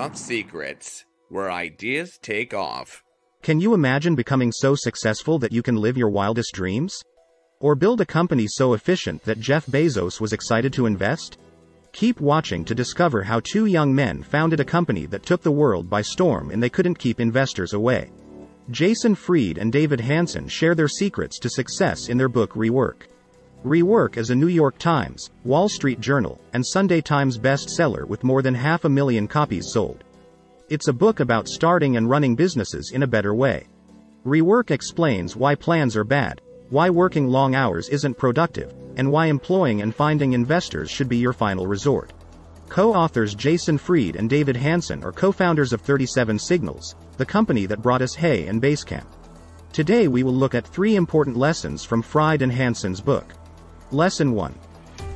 Startup Secrets, where ideas take off. Can you imagine becoming so successful that you can live your wildest dreams? Or build a company so efficient that Jeff Bezos was excited to invest? Keep watching to discover how two young men founded a company that took the world by storm and they couldn't keep investors away. Jason Fried and David Hansen share their secrets to success in their book Rework. Rework is a New York Times, Wall Street Journal, and Sunday Times bestseller with more than 500,000 copies sold. It's a book about starting and running businesses in a better way. Rework explains why plans are bad, why working long hours isn't productive, and why employing and finding investors should be your final resort. Co-authors Jason Fried and David Hansen are co-founders of 37 Signals, the company that brought us Hay and Basecamp. Today we will look at 3 important lessons from Fried and Hansen's book. Lesson 1.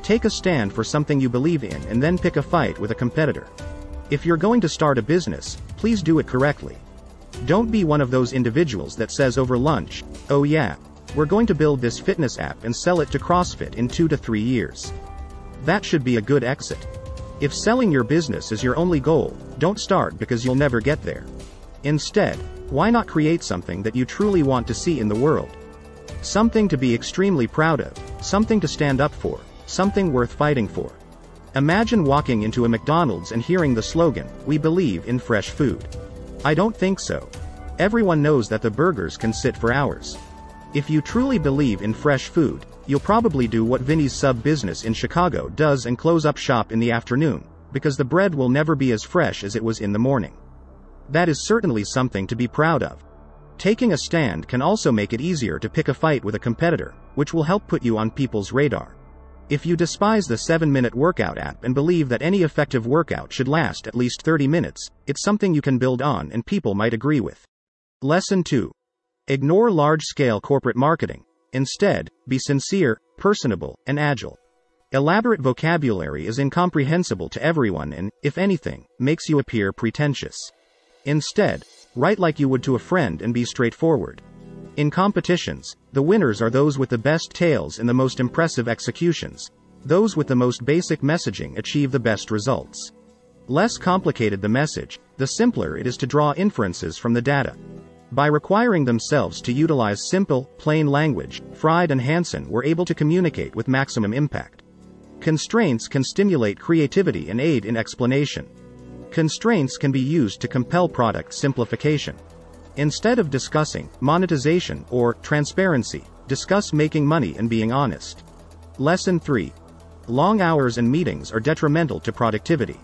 Take a stand for something you believe in and then pick a fight with a competitor. If you're going to start a business, please do it correctly. Don't be one of those individuals that says over lunch, "Oh yeah, we're going to build this fitness app and sell it to CrossFit in 2 to 3 years." That should be a good exit. If selling your business is your only goal, don't start because you'll never get there. Instead, why not create something that you truly want to see in the world? Something to be extremely proud of, something to stand up for, something worth fighting for. Imagine walking into a McDonald's and hearing the slogan, "We believe in fresh food." I don't think so. Everyone knows that the burgers can sit for hours. If you truly believe in fresh food, you'll probably do what Vinny's Sub business in Chicago does and close up shop in the afternoon, because the bread will never be as fresh as it was in the morning. That is certainly something to be proud of. Taking a stand can also make it easier to pick a fight with a competitor, which will help put you on people's radar. If you despise the 7-minute workout app and believe that any effective workout should last at least 30 minutes, it's something you can build on and people might agree with. Lesson 2. Ignore large-scale corporate marketing. Instead, be sincere, personable, and agile. Elaborate vocabulary is incomprehensible to everyone and, if anything, makes you appear pretentious. Instead, write like you would to a friend and be straightforward. In competitions, the winners are those with the best tales and the most impressive executions. Those with the most basic messaging achieve the best results. Less complicated the message, the simpler it is to draw inferences from the data. By requiring themselves to utilize simple, plain language, Fried and Hansen were able to communicate with maximum impact. Constraints can stimulate creativity and aid in explanation. Constraints can be used to compel product simplification. Instead of discussing monetization or transparency, discuss making money and being honest. Lesson 3. Long hours and meetings are detrimental to productivity.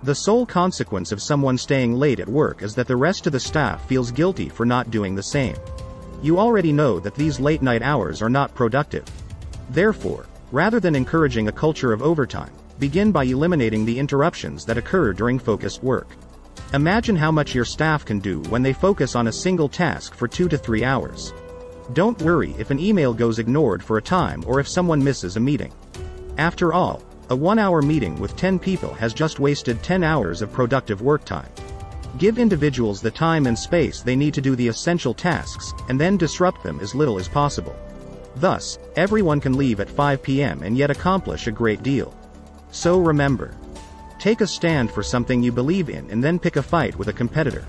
The sole consequence of someone staying late at work is that the rest of the staff feels guilty for not doing the same. You already know that these late-night hours are not productive. Therefore, rather than encouraging a culture of overtime, begin by eliminating the interruptions that occur during focused work. Imagine how much your staff can do when they focus on a single task for 2 to 3 hours. Don't worry if an email goes ignored for a time or if someone misses a meeting. After all, a 1-hour meeting with 10 people has just wasted 10 hours of productive work time. Give individuals the time and space they need to do the essential tasks, and then disrupt them as little as possible. Thus, everyone can leave at 5 p.m. and yet accomplish a great deal. So remember, take a stand for something you believe in and then pick a fight with a competitor.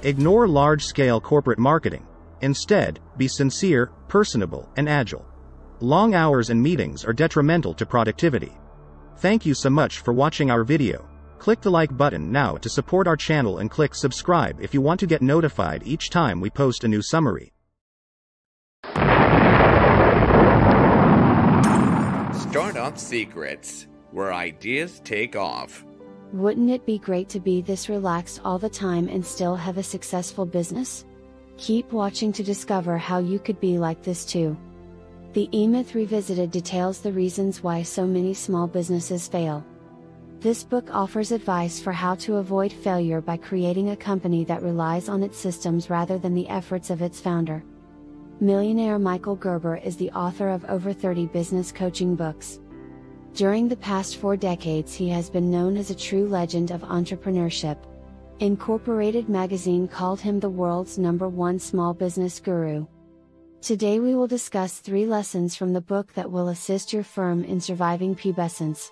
Ignore large-scale corporate marketing. Instead, be sincere, personable, and agile. Long hours and meetings are detrimental to productivity. Thank you so much for watching our video. Click the like button now to support our channel and click subscribe if you want to get notified each time we post a new summary. Startup Secrets, where ideas take off. Wouldn't it be great to be this relaxed all the time and still have a successful business? Keep watching to discover how you could be like this too. The E-Myth Revisited details the reasons why so many small businesses fail. This book offers advice for how to avoid failure by creating a company that relies on its systems rather than the efforts of its founder. Millionaire Micheal Gerber is the author of over 30 business coaching books. During the past 4 decades he has been known as a true legend of entrepreneurship. Incorporated magazine called him the world's #1 small business guru. Today we will discuss 3 lessons from the book that will assist your firm in surviving pubescence.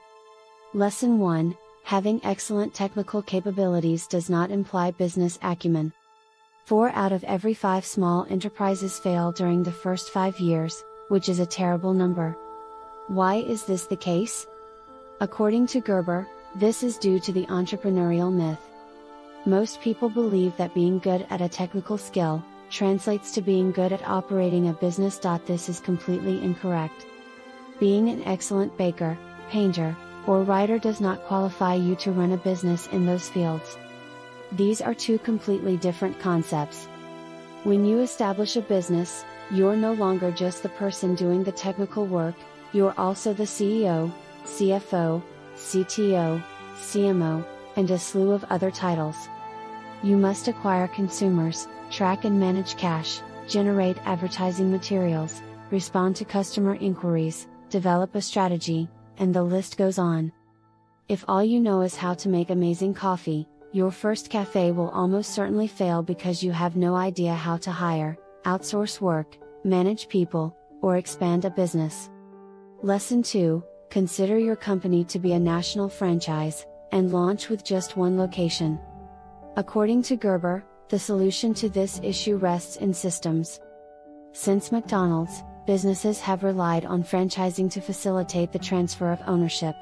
Lesson 1. Having excellent technical capabilities does not imply business acumen. 4 out of every 5 small enterprises fail during the first 5 years, which is a terrible number. Why is this the case? According to Gerber, this is due to the entrepreneurial myth. Most people believe that being good at a technical skill translates to being good at operating a business. This is completely incorrect. Being an excellent baker, painter, or writer does not qualify you to run a business in those fields. These are 2 completely different concepts. When you establish a business, you're no longer just the person doing the technical work, you're also the CEO, CFO, CTO, CMO, and a slew of other titles. You must acquire consumers, track and manage cash, generate advertising materials, respond to customer inquiries, develop a strategy, and the list goes on. If all you know is how to make amazing coffee, your first cafe will almost certainly fail because you have no idea how to hire, outsource work, manage people, or expand a business. Lesson 2: consider your company to be a national franchise, and launch with just one location. According to Gerber, the solution to this issue rests in systems. Since McDonald's, businesses have relied on franchising to facilitate the transfer of ownership.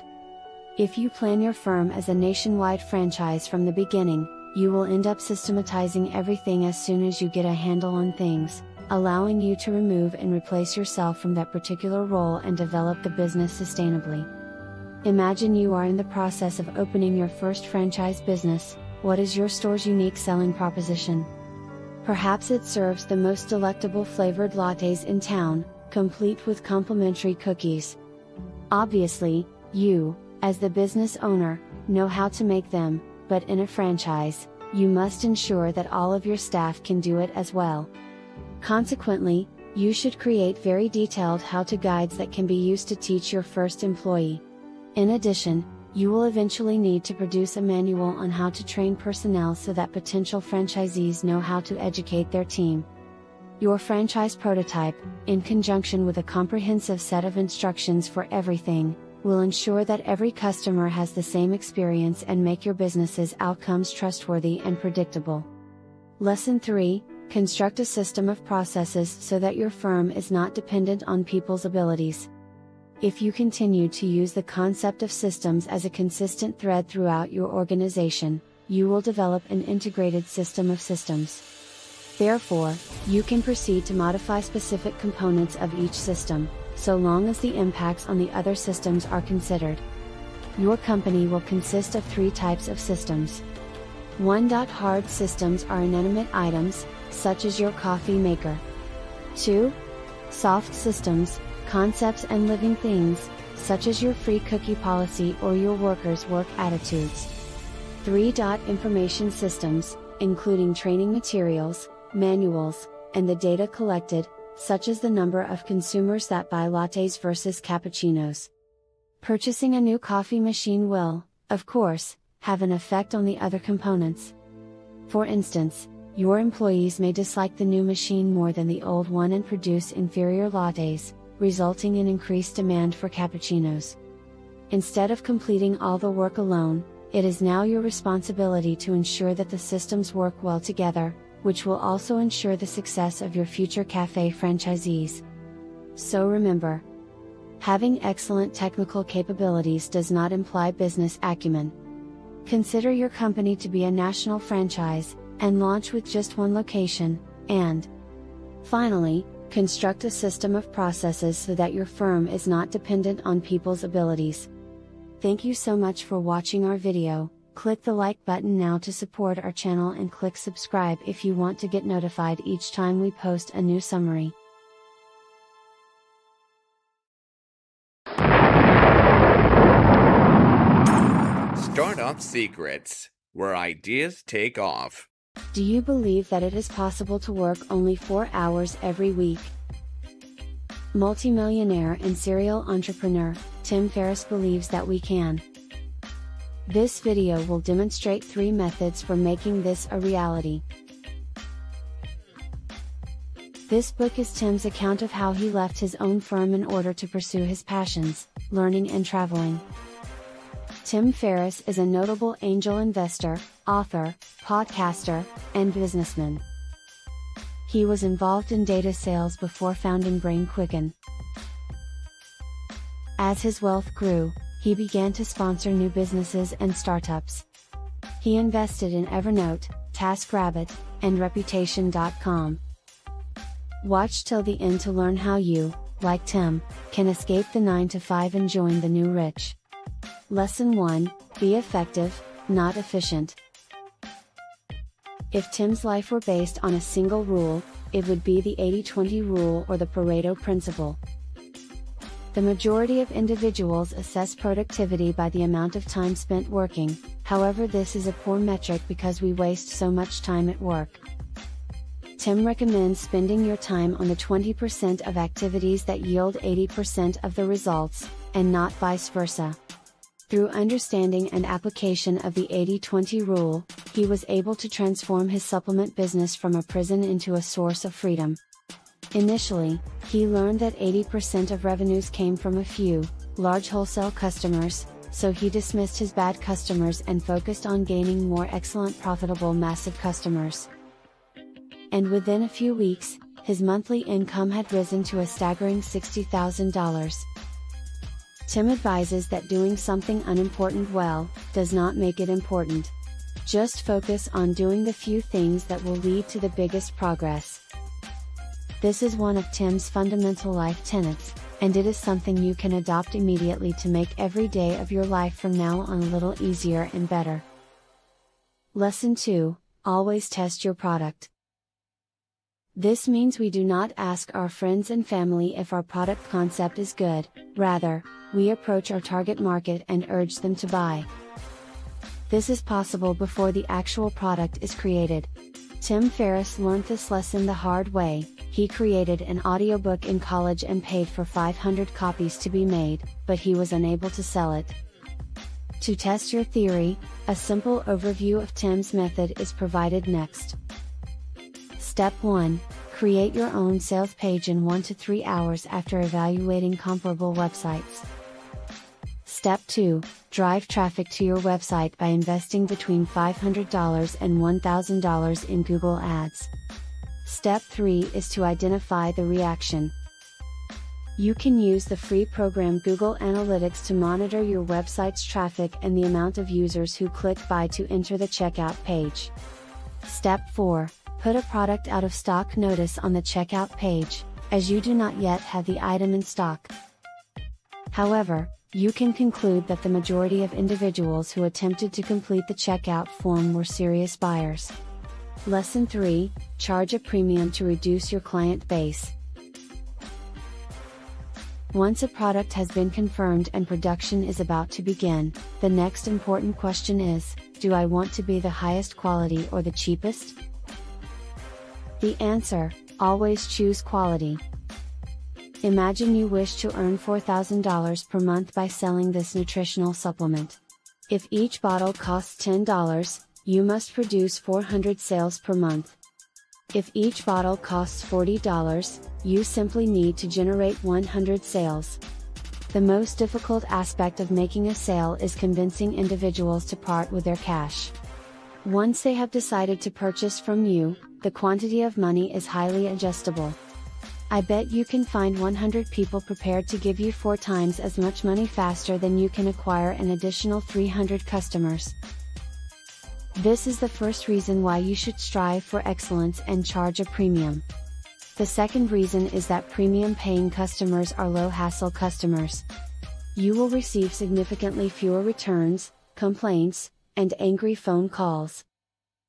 If you plan your firm as a nationwide franchise from the beginning, you will end up systematizing everything as soon as you get a handle on things, allowing you to remove and replace yourself from that particular role and develop the business sustainably. Imagine you are in the process of opening your first franchise business. What is your store's unique selling proposition? Perhaps it serves the most delectable flavored lattes in town, complete with complimentary cookies. Obviously, you, as the business owner, know how to make them, but in a franchise, you must ensure that all of your staff can do it as well. Consequently, you should create very detailed how-to guides that can be used to teach your first employee. In addition, you will eventually need to produce a manual on how to train personnel so that potential franchisees know how to educate their team. Your franchise prototype, in conjunction with a comprehensive set of instructions for everything, will ensure that every customer has the same experience and make your business's outcomes trustworthy and predictable. Lesson 3: construct a system of processes so that your firm is not dependent on people's abilities. If you continue to use the concept of systems as a consistent thread throughout your organization, you will develop an integrated system of systems. Therefore, you can proceed to modify specific components of each system, so long as the impacts on the other systems are considered. Your company will consist of 3 types of systems. 1. Hard systems are inanimate items, such as your coffee maker. 2. Soft systems, concepts and living things, such as your free cookie policy or your workers' work attitudes. 3. Information systems, including training materials, manuals, and the data collected, such as the number of consumers that buy lattes versus cappuccinos. Purchasing a new coffee machine will, of course, have an effect on the other components. For instance, your employees may dislike the new machine more than the old one and produce inferior lattes, resulting in increased demand for cappuccinos. Instead of completing all the work alone, it is now your responsibility to ensure that the systems work well together, which will also ensure the success of your future cafe franchisees. So remember, having excellent technical capabilities does not imply business acumen. Consider your company to be a national franchise, and launch with just one location, and finally, construct a system of processes so that your firm is not dependent on people's abilities. Thank you so much for watching our video. Click the like button now to support our channel and click subscribe if you want to get notified each time we post a new summary. Startup Secrets, where ideas take off. Do you believe that it is possible to work only 4 hours every week? Multimillionaire and serial entrepreneur, Tim Ferris believes that we can. This video will demonstrate 3 methods for making this a reality. This book is Tim's account of how he left his own firm in order to pursue his passions, learning and traveling. Tim Ferris is a notable angel investor, author, podcaster, and businessman. He was involved in data sales before founding Brain Quicken. As his wealth grew, he began to sponsor new businesses and startups. He invested in Evernote, TaskRabbit, and Reputation.com. Watch till the end to learn how you, like Tim, can escape the 9-to-5 and join the new rich. Lesson 1: Be effective, not efficient. If Tim's life were based on a single rule, it would be the 80-20 rule or the Pareto principle. The majority of individuals assess productivity by the amount of time spent working, however, this is a poor metric because we waste so much time at work. Tim recommends spending your time on the 20% of activities that yield 80% of the results, and not vice versa. Through understanding and application of the 80-20 rule, he was able to transform his supplement business from a prison into a source of freedom. Initially, he learned that 80% of revenues came from a few, large wholesale customers, so he dismissed his bad customers and focused on gaining more excellent profitable massive customers. And within a few weeks, his monthly income had risen to a staggering $60,000. Tim advises that doing something unimportant well, does not make it important. Just focus on doing the few things that will lead to the biggest progress. This is one of Tim's fundamental life tenets, and it is something you can adopt immediately to make every day of your life from now on a little easier and better. Lesson 2: Always test your product. This means we do not ask our friends and family if our product concept is good, rather, we approach our target market and urge them to buy. This is possible before the actual product is created. Tim Ferris learned this lesson the hard way. He created an audiobook in college and paid for 500 copies to be made, but he was unable to sell it. To test your theory, a simple overview of Tim's method is provided next. Step 1: Create your own sales page in 1 to 3 hours after evaluating comparable websites. Step 2: Drive traffic to your website by investing between $500 and $1,000 in Google Ads. Step 3 is to identify the reaction. You can use the free program Google Analytics to monitor your website's traffic and the amount of users who click buy to enter the checkout page. Step 4: Put a product out of stock notice on the checkout page, as you do not yet have the item in stock. However, you can conclude that the majority of individuals who attempted to complete the checkout form were serious buyers. Lesson 3: Charge a premium to reduce your client base. Once a product has been confirmed and production is about to begin, the next important question is, do I want to be the highest quality or the cheapest? The answer: always choose quality. Imagine you wish to earn $4,000 per month by selling this nutritional supplement. If each bottle costs $10, you must produce 400 sales per month. If each bottle costs $40, you simply need to generate 100 sales. The most difficult aspect of making a sale is convincing individuals to part with their cash. Once they have decided to purchase from you, the quantity of money is highly adjustable. I bet you can find 100 people prepared to give you 4 times as much money faster than you can acquire an additional 300 customers. This is the first reason why you should strive for excellence and charge a premium. The second reason is that premium paying customers are low hassle customers. You will receive significantly fewer returns, complaints, and angry phone calls.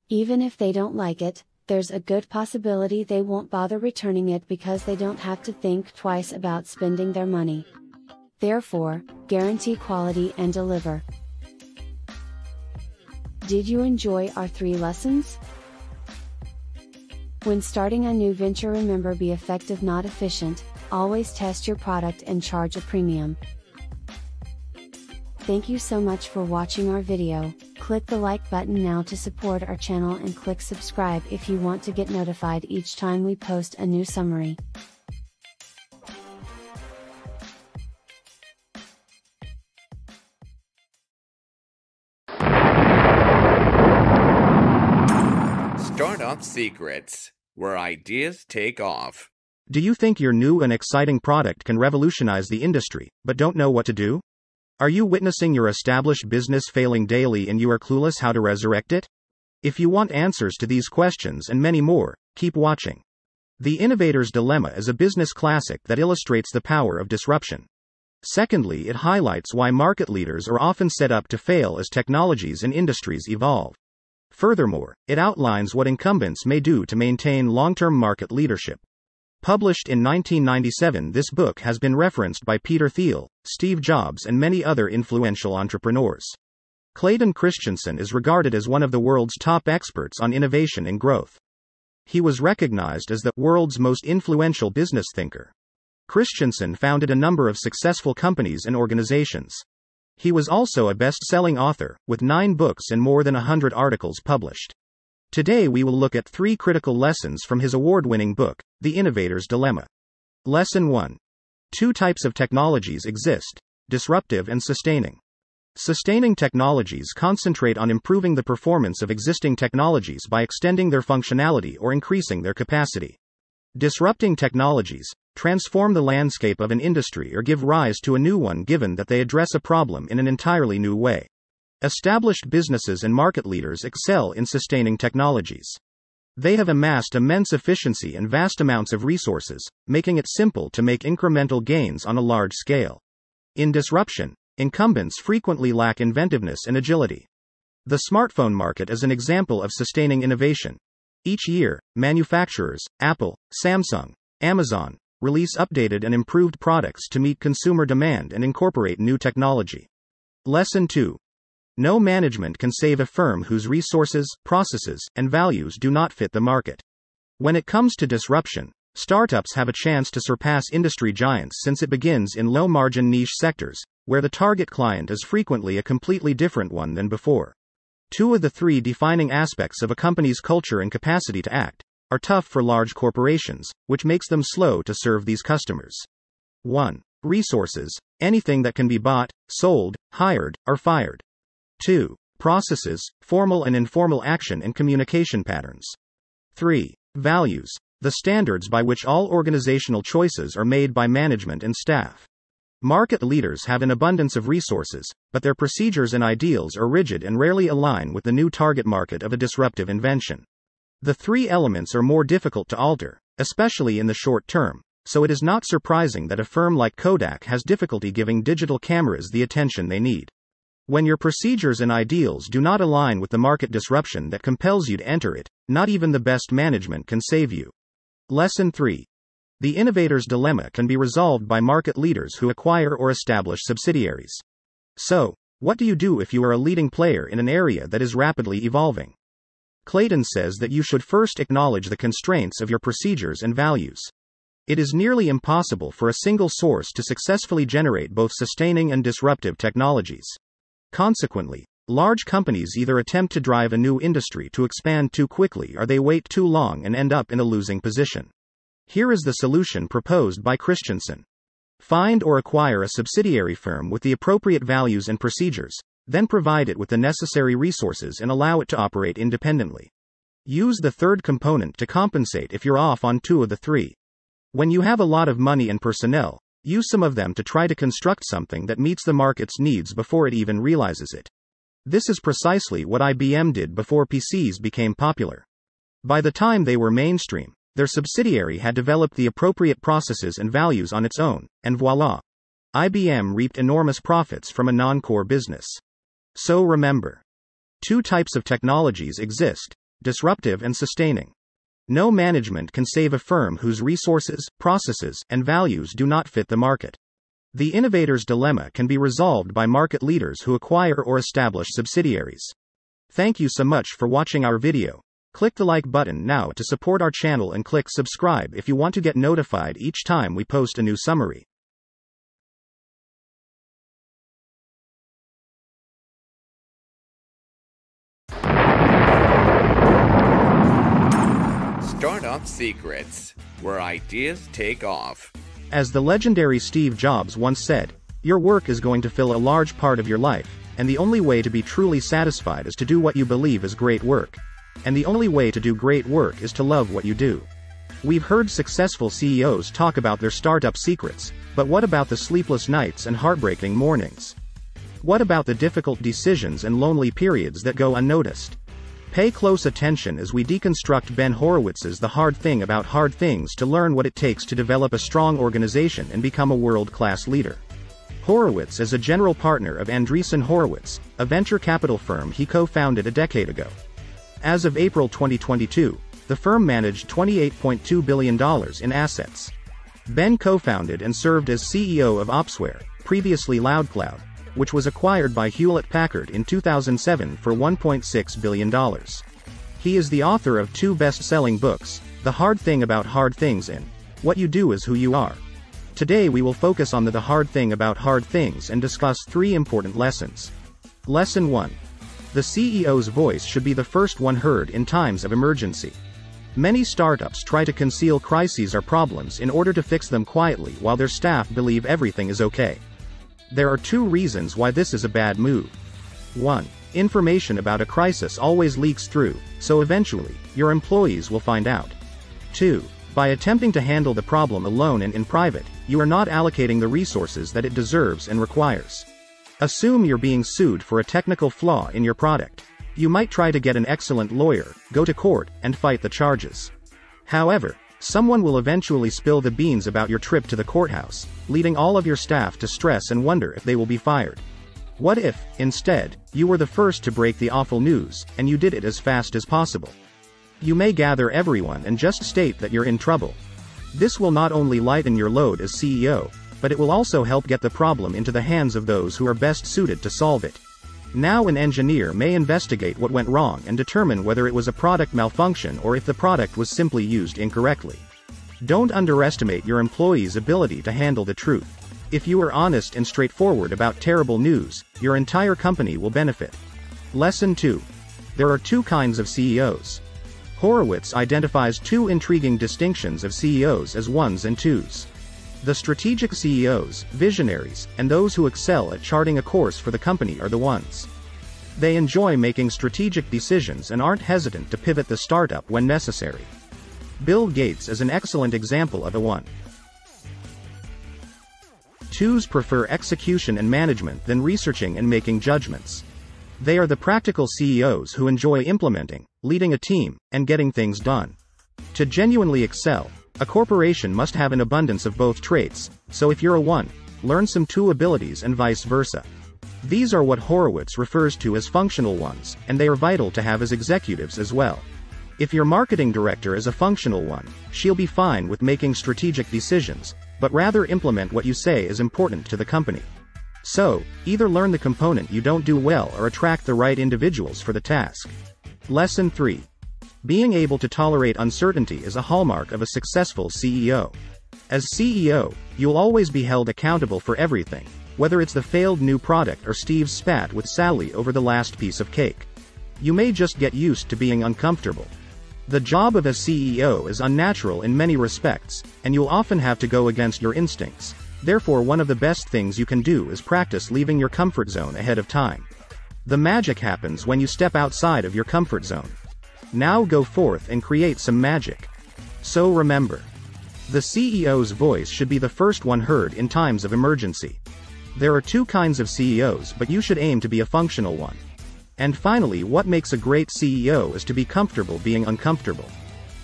Even if they don't like it, there's a good possibility they won't bother returning it because they don't have to think twice about spending their money. Therefore, guarantee quality and deliver. Did you enjoy our 3 lessons? When starting a new venture, remember, be effective not efficient, always test your product and charge a premium. Thank you so much for watching our video. Click the like button now to support our channel and click subscribe if you want to get notified each time we post a new summary. Startup Secrets, where ideas take off. Do you think your new and exciting product can revolutionize the industry, but don't know what to do? Are you witnessing your established business failing daily and you are clueless how to resurrect it? If you want answers to these questions and many more, keep watching. The Innovator's Dilemma is a business classic that illustrates the power of disruption. Secondly, it highlights why market leaders are often set up to fail as technologies and industries evolve. Furthermore, it outlines what incumbents may do to maintain long-term market leadership. Published in 1997, this book has been referenced by Peter Thiel, Steve Jobs, and many other influential entrepreneurs. Clayton Christensen is regarded as one of the world's top experts on innovation and growth. He was recognized as the world's most influential business thinker. Christensen founded a number of successful companies and organizations. He was also a best-selling author, with 9 books and more than 100 articles published. Today we will look at 3 critical lessons from his award-winning book, The Innovator's Dilemma. Lesson 1. 2 types of technologies exist: disruptive and sustaining. Sustaining technologies concentrate on improving the performance of existing technologies by extending their functionality or increasing their capacity. Disrupting technologies transform the landscape of an industry or give rise to a new one given that they address a problem in an entirely new way. Established businesses and market leaders excel in sustaining technologies. They have amassed immense efficiency and vast amounts of resources, making it simple to make incremental gains on a large scale. In disruption, incumbents frequently lack inventiveness and agility. The smartphone market is an example of sustaining innovation. Each year, manufacturers, Apple, Samsung, Amazon, release updated and improved products to meet consumer demand and incorporate new technology. Lesson 2. No management can save a firm whose resources, processes, and values do not fit the market. When it comes to disruption, startups have a chance to surpass industry giants since it begins in low-margin niche sectors, where the target client is frequently a completely different one than before. 2 of the 3 defining aspects of a company's culture and capacity to act are tough for large corporations, which makes them slow to serve these customers. 1. Resources: anything that can be bought, sold, hired, or fired. 2. Processes: formal and informal action and communication patterns. 3. Values: the standards by which all organizational choices are made by management and staff. Market leaders have an abundance of resources, but their procedures and ideals are rigid and rarely align with the new target market of a disruptive invention. The 3 elements are more difficult to alter, especially in the short term, so it is not surprising that a firm like Kodak has difficulty giving digital cameras the attention they need. When your procedures and ideals do not align with the market disruption that compels you to enter it, not even the best management can save you. Lesson 3. The Innovator's Dilemma can be resolved by market leaders who acquire or establish subsidiaries. So, what do you do if you are a leading player in an area that is rapidly evolving? Clayton says that you should first acknowledge the constraints of your procedures and values. It is nearly impossible for a single source to successfully generate both sustaining and disruptive technologies. Consequently, large companies either attempt to drive a new industry to expand too quickly or they wait too long and end up in a losing position. Here is the solution proposed by Christensen. Find or acquire a subsidiary firm with the appropriate values and procedures, then provide it with the necessary resources and allow it to operate independently. Use the third component to compensate if you're off on 2 of the 3. When you have a lot of money and personnel, use some of them to try to construct something that meets the market's needs before it even realizes it. This is precisely what IBM did before PCs became popular. By the time they were mainstream, their subsidiary had developed the appropriate processes and values on its own, and voila! IBM reaped enormous profits from a non-core business. So remember, 2 types of technologies exist: disruptive and sustaining. No management can save a firm whose resources, processes, and values do not fit the market. The Innovator's Dilemma can be resolved by market leaders who acquire or establish subsidiaries. Thank you so much for watching our video. Click the like button now to support our channel and click subscribe if you want to get notified each time we post a new summary. Startup Secrets, where ideas take off. As the legendary Steve Jobs once said, your work is going to fill a large part of your life, and the only way to be truly satisfied is to do what you believe is great work. And the only way to do great work is to love what you do. We've heard successful CEOs talk about their startup secrets, but what about the sleepless nights and heartbreaking mornings? What about the difficult decisions and lonely periods that go unnoticed? Pay close attention as we deconstruct Ben Horowitz's The Hard Thing About Hard Things to learn what it takes to develop a strong organization and become a world-class leader. Horowitz is a general partner of Andreessen Horowitz, a venture capital firm he co-founded a decade ago. As of April 2022, the firm managed $28.2 billion in assets. Ben co-founded and served as CEO of Opsware, previously LoudCloud, which was acquired by Hewlett-Packard in 2007 for $1.6 billion. He is the author of 2 best-selling books, The Hard Thing About Hard Things and What You Do Is Who You Are. Today we will focus on the hard thing about hard things and discuss 3 important lessons. Lesson 1. The CEO's voice should be the first one heard in times of emergency. Many startups try to conceal crises or problems in order to fix them quietly while their staff believe everything is okay. There are 2 reasons why this is a bad move. 1. Information about a crisis always leaks through, so eventually, your employees will find out. 2. By attempting to handle the problem alone and in private, you are not allocating the resources that it deserves and requires. Assume you're being sued for a technical flaw in your product. You might try to get an excellent lawyer, go to court, and fight the charges. However, someone will eventually spill the beans about your trip to the courthouse, leading all of your staff to stress and wonder if they will be fired. What if, instead, you were the first to break the awful news, and you did it as fast as possible? You may gather everyone and just state that you're in trouble. This will not only lighten your load as CEO, but it will also help get the problem into the hands of those who are best suited to solve it. Now an engineer may investigate what went wrong and determine whether it was a product malfunction or if the product was simply used incorrectly. Don't underestimate your employees' ability to handle the truth. If you are honest and straightforward about terrible news, your entire company will benefit. Lesson 2. There are 2 kinds of CEOs. Horowitz identifies 2 intriguing distinctions of CEOs as 1s and 2s. The strategic CEOs, visionaries, and those who excel at charting a course for the company are the 1s. They enjoy making strategic decisions and aren't hesitant to pivot the startup when necessary. Bill Gates is an excellent example of a 1. 2s prefer execution and management than researching and making judgments. They are the practical CEOs who enjoy implementing, leading a team, and getting things done. To genuinely excel, a corporation must have an abundance of both traits, so if you're a 1, learn some 2 abilities and vice versa. These are what Horowitz refers to as functional 1s, and they are vital to have as executives as well. If your marketing director is a functional 1, she'll be fine with making strategic decisions, but rather implement what you say is important to the company. So, either learn the component you don't do well or attract the right individuals for the task. Lesson 3. Being able to tolerate uncertainty is a hallmark of a successful CEO. As CEO, you'll always be held accountable for everything, whether it's the failed new product or Steve's spat with Sally over the last piece of cake. You may just get used to being uncomfortable. The job of a CEO is unnatural in many respects, and you'll often have to go against your instincts. Therefore, one of the best things you can do is practice leaving your comfort zone ahead of time. The magic happens when you step outside of your comfort zone. Now go forth and create some magic. So remember, the CEO's voice should be the first one heard in times of emergency. There are 2 kinds of CEOs, but you should aim to be a functional 1. And finally, what makes a great CEO is to be comfortable being uncomfortable.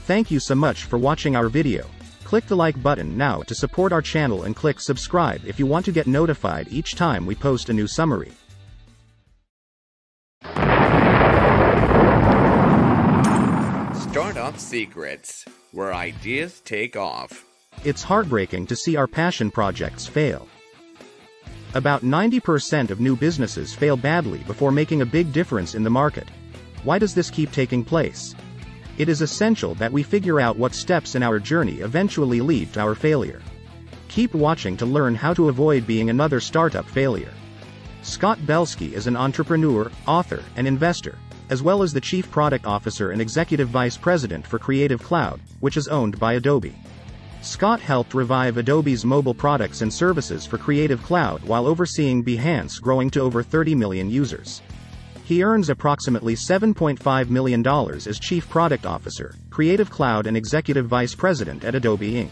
Thank you so much for watching our video. Click the like button now to support our channel and click subscribe if you want to get notified each time we post a new summary. Startup Secrets, where ideas take off. It's heartbreaking to see our passion projects fail. About 90% of new businesses fail badly before making a big difference in the market. Why does this keep taking place? It is essential that we figure out what steps in our journey eventually lead to our failure. Keep watching to learn how to avoid being another startup failure. Scott Belskey is an entrepreneur, author, and investor, as well as the Chief Product Officer and Executive Vice President for Creative Cloud, which is owned by Adobe. Scott helped revive Adobe's mobile products and services for Creative Cloud while overseeing Behance growing to over 30 million users. He earns approximately $7.5 million as Chief Product Officer, Creative Cloud and Executive Vice President at Adobe Inc.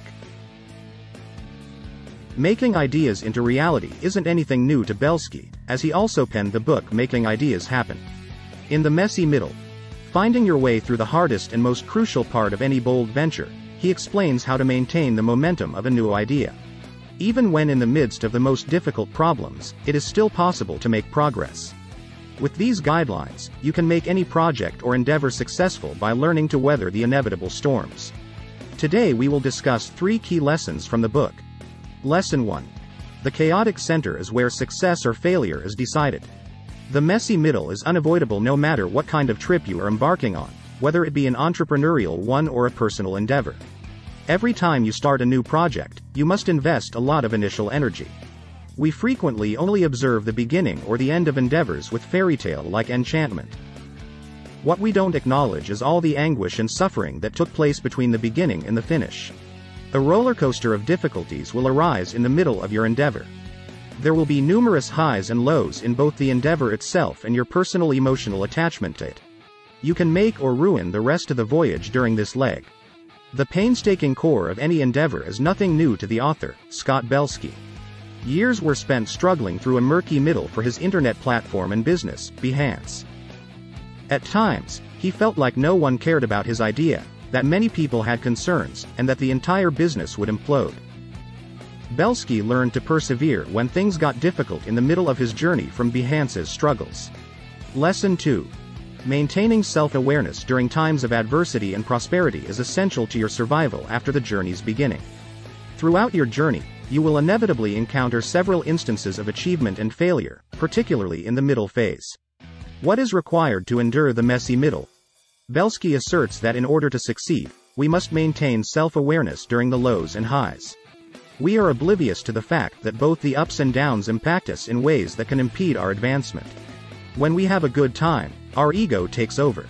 Making ideas into reality isn't anything new to Belskey, as he also penned the book Making Ideas Happen. In the messy middle, finding your way through the hardest and most crucial part of any bold venture, he explains how to maintain the momentum of a new idea. Even when in the midst of the most difficult problems, it is still possible to make progress. With these guidelines, you can make any project or endeavor successful by learning to weather the inevitable storms. Today we will discuss 3 key lessons from the book. Lesson 1. The chaotic center is where success or failure is decided. The messy middle is unavoidable no matter what kind of trip you are embarking on, whether it be an entrepreneurial one or a personal endeavor. Every time you start a new project, you must invest a lot of initial energy. We frequently only observe the beginning or the end of endeavors with fairy tale-like enchantment. What we don't acknowledge is all the anguish and suffering that took place between the beginning and the finish. A roller coaster of difficulties will arise in the middle of your endeavor. There will be numerous highs and lows in both the endeavor itself and your personal emotional attachment to it. You can make or ruin the rest of the voyage during this leg. The painstaking core of any endeavor is nothing new to the author, Scott Belskey. Years were spent struggling through a murky middle for his internet platform and business, Behance. At times, he felt like no one cared about his idea, that many people had concerns, and that the entire business would implode. Belskey learned to persevere when things got difficult in the middle of his journey from Behance's struggles. Lesson 2. Maintaining self-awareness during times of adversity and prosperity is essential to your survival after the journey's beginning. Throughout your journey, you will inevitably encounter several instances of achievement and failure, particularly in the middle phase. What is required to endure the messy middle? Belskey asserts that in order to succeed, we must maintain self-awareness during the lows and highs. We are oblivious to the fact that both the ups and downs impact us in ways that can impede our advancement. When we have a good time, our ego takes over.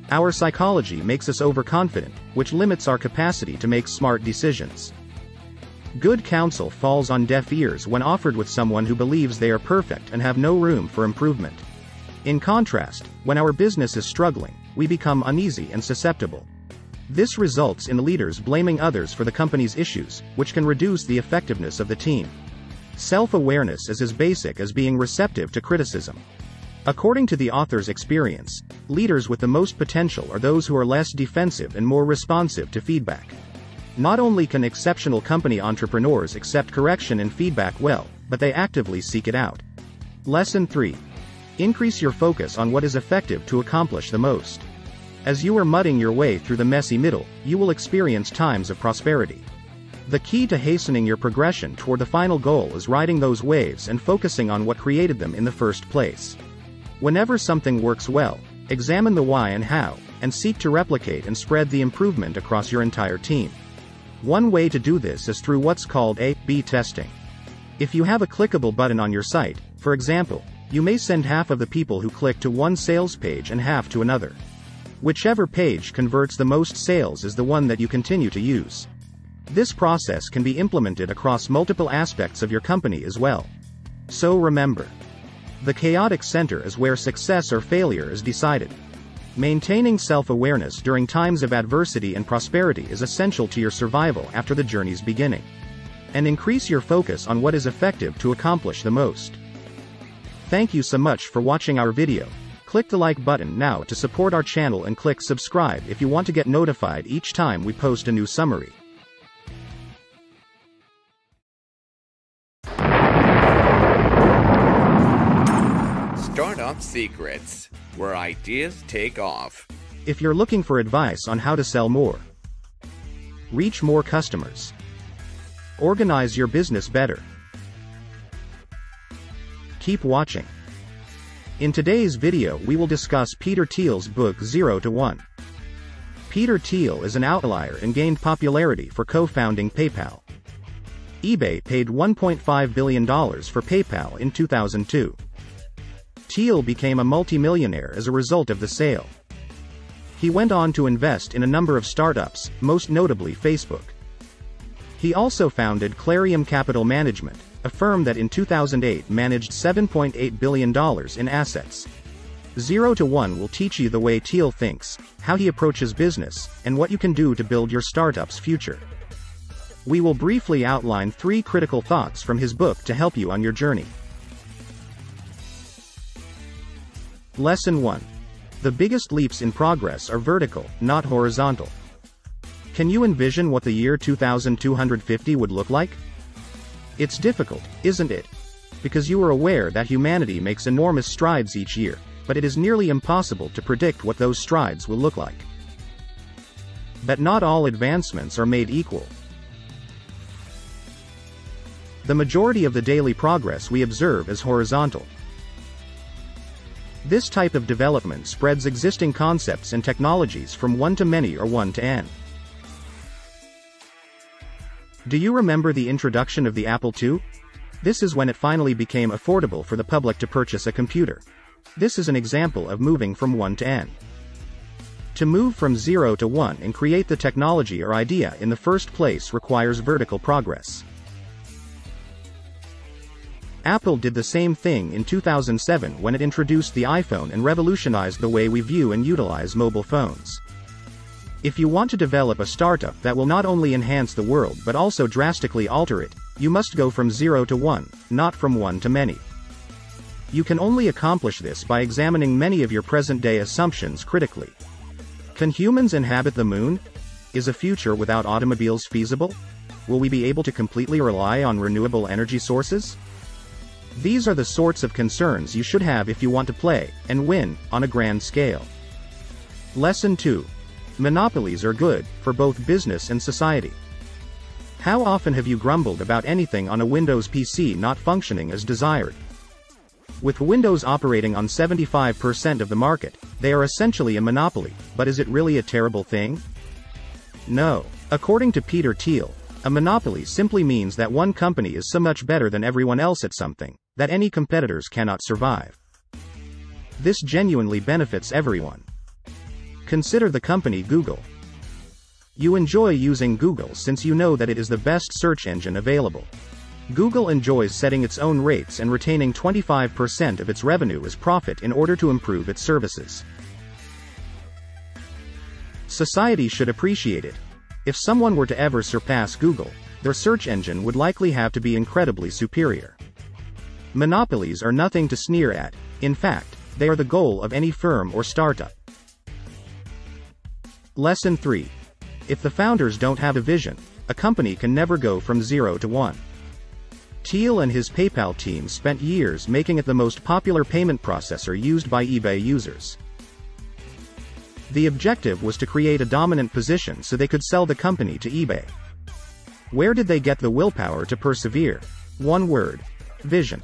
Our psychology makes us overconfident, which limits our capacity to make smart decisions. Good counsel falls on deaf ears when offered with someone who believes they are perfect and have no room for improvement. In contrast, when our business is struggling, we become uneasy and susceptible. This results in leaders blaming others for the company's issues, which can reduce the effectiveness of the team. Self-awareness is as basic as being receptive to criticism. According to the author's experience, leaders with the most potential are those who are less defensive and more responsive to feedback. Not only can exceptional company entrepreneurs accept correction and feedback well, but they actively seek it out. Lesson 3. Increase your focus on what is effective to accomplish the most. As you are mudding your way through the messy middle, you will experience times of prosperity. The key to hastening your progression toward the final goal is riding those waves and focusing on what created them in the first place. Whenever something works well, examine the why and how, and seek to replicate and spread the improvement across your entire team. One way to do this is through what's called A/B testing. If you have a clickable button on your site, for example, you may send half of the people who click to one sales page and half to another. Whichever page converts the most sales is the one that you continue to use. This process can be implemented across multiple aspects of your company as well. So remember, the chaotic center is where success or failure is decided. Maintaining self-awareness during times of adversity and prosperity is essential to your survival after the journey's beginning. And increase your focus on what is effective to accomplish the most. Thank you so much for watching our video. Click the like button now to support our channel and click subscribe if you want to get notified each time we post a new summary. Startup Secrets, where ideas take off. If you're looking for advice on how to sell more, reach more customers, organize your business better, keep watching. In today's video we will discuss Peter Thiel's book 0 to 1. Peter Thiel is an outlier and gained popularity for co-founding PayPal. eBay paid $1.5 billion for PayPal in 2002. Thiel became a multimillionaire as a result of the sale. He went on to invest in a number of startups, most notably Facebook. He also founded Clarium Capital Management, a firm that in 2008 managed $7.8 billion in assets. 0 to 1 will teach you the way Teal thinks, how he approaches business, and what you can do to build your startup's future. We will briefly outline 3 critical thoughts from his book to help you on your journey. Lesson 1. The biggest leaps in progress are vertical, not horizontal. Can you envision what the year 2250 would look like? It's difficult, isn't it? Because you are aware that humanity makes enormous strides each year, but it is nearly impossible to predict what those strides will look like. But not all advancements are made equal. The majority of the daily progress we observe is horizontal. This type of development spreads existing concepts and technologies from one to many or one to n. Do you remember the introduction of the Apple II? This is when it finally became affordable for the public to purchase a computer. This is an example of moving from 1 to n. To move from 0 to 1 and create the technology or idea in the first place requires vertical progress. Apple did the same thing in 2007 when it introduced the iPhone and revolutionized the way we view and utilize mobile phones. If you want to develop a startup that will not only enhance the world but also drastically alter it, you must go from 0 to 1, not from 1 to many. You can only accomplish this by examining many of your present-day assumptions critically. Can humans inhabit the moon? Is a future without automobiles feasible? Will we be able to completely rely on renewable energy sources? These are the sorts of concerns you should have if you want to play, and win, on a grand scale. Lesson 2. Monopolies are good, for both business and society. How often have you grumbled about anything on a Windows PC not functioning as desired? With Windows operating on 75% of the market, they are essentially a monopoly, but is it really a terrible thing? No. According to Peter Thiel, a monopoly simply means that one company is so much better than everyone else at something, that any competitors cannot survive. This genuinely benefits everyone. Consider the company Google. You enjoy using Google since you know that it is the best search engine available. Google enjoys setting its own rates and retaining 25% of its revenue as profit in order to improve its services. Society should appreciate it. If someone were to ever surpass Google, their search engine would likely have to be incredibly superior. Monopolies are nothing to sneer at. In fact, they are the goal of any firm or startup. Lesson 3. If the founders don't have a vision, a company can never go from 0 to 1. Thiel and his PayPal team spent years making it the most popular payment processor used by eBay users. The objective was to create a dominant position so they could sell the company to eBay. Where did they get the willpower to persevere? One word: vision.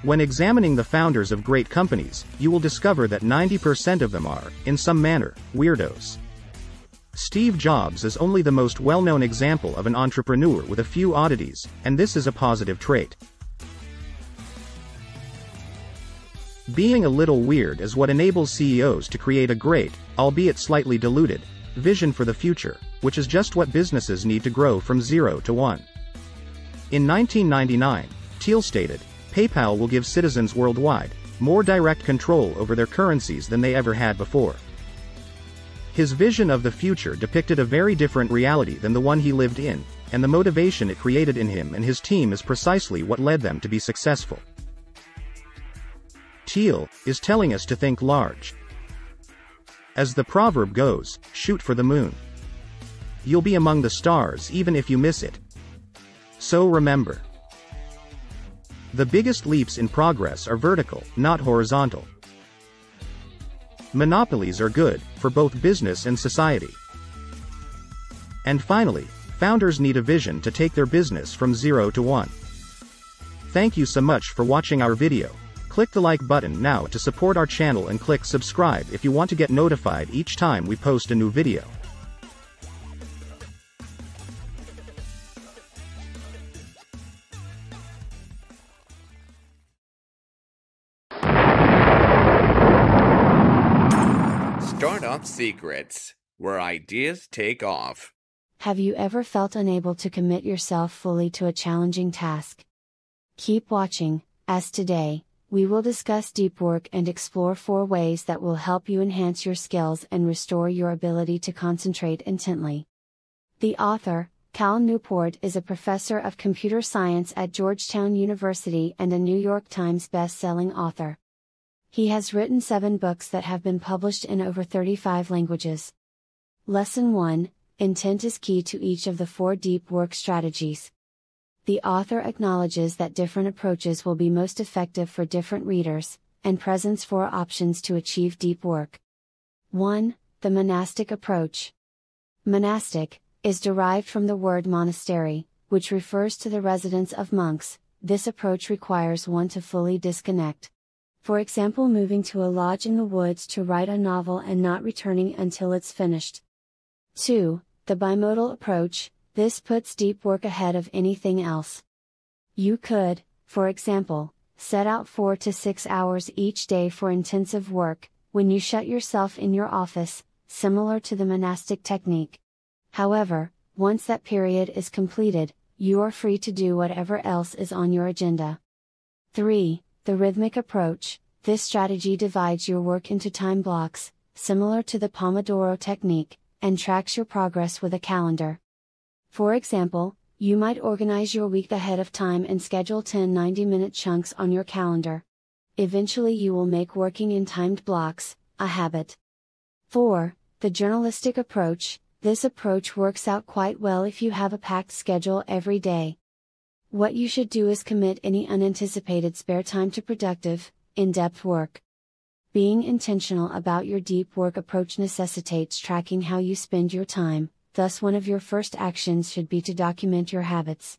When examining the founders of great companies, you will discover that 90% of them are, in some manner, weirdos. Steve Jobs is only the most well-known example of an entrepreneur with a few oddities, and this is a positive trait. Being a little weird is what enables CEOs to create a great, albeit slightly diluted, vision for the future, which is just what businesses need to grow from 0 to 1. In 1999, Thiel stated, PayPal will give citizens worldwide more direct control over their currencies than they ever had before. His vision of the future depicted a very different reality than the one he lived in, and the motivation it created in him and his team is precisely what led them to be successful. Thiel is telling us to think large. As the proverb goes, shoot for the moon. You'll be among the stars even if you miss it. So remember, the biggest leaps in progress are vertical, not horizontal. Monopolies are good, for both business and society. And finally, founders need a vision to take their business from 0 to 1. Thank you so much for watching our video. Click the like button now to support our channel and click subscribe if you want to get notified each time we post a new video. Startup Secrets, where ideas take off. Have you ever felt unable to commit yourself fully to a challenging task? Keep watching, as today, we will discuss deep work and explore 4 ways that will help you enhance your skills and restore your ability to concentrate intently. The author, Cal Newport, is a professor of computer science at Georgetown University and a New York Times best-selling author. He has written 7 books that have been published in over 35 languages. Lesson 1: Intent is key to each of the 4 deep work strategies. The author acknowledges that different approaches will be most effective for different readers, and presents 4 options to achieve deep work. 1. The monastic approach. Monastic is derived from the word monastery, which refers to the residence of monks. This approach requires one to fully disconnect. For example, moving to a lodge in the woods to write a novel and not returning until it's finished. 2. The bimodal approach. This puts deep work ahead of anything else. You could, for example, set out 4 to 6 hours each day for intensive work, when you shut yourself in your office, similar to the monastic technique. However, once that period is completed, you are free to do whatever else is on your agenda. 3. The rhythmic approach. This strategy divides your work into time blocks, similar to the Pomodoro technique, and tracks your progress with a calendar. For example, you might organize your week ahead of time and schedule 10 90-minute chunks on your calendar. Eventually you will make working in timed blocks a habit. 4. The journalistic approach. This approach works out quite well if you have a packed schedule every day. What you should do is commit any unanticipated spare time to productive, in-depth work. Being intentional about your deep work approach necessitates tracking how you spend your time, thus one of your first actions should be to document your habits.